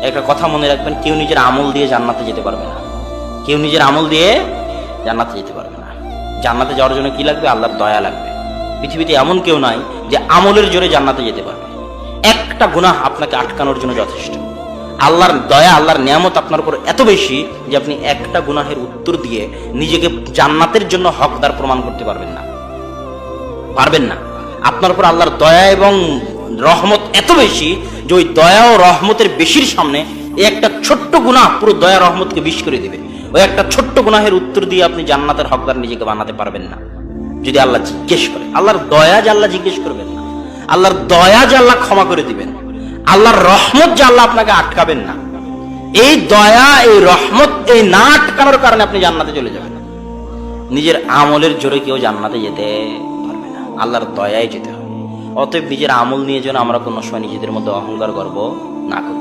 একটা কথা মনে রাখবেন, কেউ নিজের আমল দিয়ে জান্নাতে যেতে পারবে না। কেউ নিজের আমল দিয়ে জান্নাতে যেতে পারবে না। জান্নাতে যাওয়ার জন্য কি লাগবে? আল্লাহর দয়া লাগবে। পৃথিবীতে এমন কেউ নাই যে আমলের জোরে জান্নাতে যেতে পারবে। একটা গুনাহ আপনাকে আটকানোর জন্য যথেষ্ট। আল্লাহর দয়া, আল্লাহর নিয়ামত আপনার উপর এত বেশি যে আপনি একটা গুনাহের উত্তর দিয়ে নিজেকে জান্নাতের জন্য হকদার প্রমাণ করতে পারবেন না, পারবেন না। আপনার উপর আল্লাহর দয়া এবং রহমত এত বেশি যে ওই দয়া ও রহমতের বেশির সামনে এই একটা ছোট্ট গুনাহ পুরো দয়া রহমতকে বিশ করে দিবে। ওই একটা ছোট্ট গুনাহের উত্তর দিয়ে আপনি জান্নাতের হকদার নিজেকে বানাতে পারবেন না যদি আল্লাহ জিজ্ঞেস করে। আল্লাহর দয়া যে আল্লাহ জিজ্ঞেস করবেন না, আল্লাহর দয়া যে আল্লাহ ক্ষমা করে দিবেন, আল্লাহর রহমত যে আল্লাহ আপনাকে আটকাবেন না, এই দয়া, এই রহমত, এই না আটকানোর কারণে আপনি জান্নাতে চলে যাবেন। নিজের আমলের জোরে কেউ জান্নাতে যেতে পারবে না, আল্লাহর দয়ায় যেতে হবে। অতএব নিজের আমল নিয়ে যেন আমরা কোনো সময় নিজেদের মধ্যে অহংকার গর্ব না করি।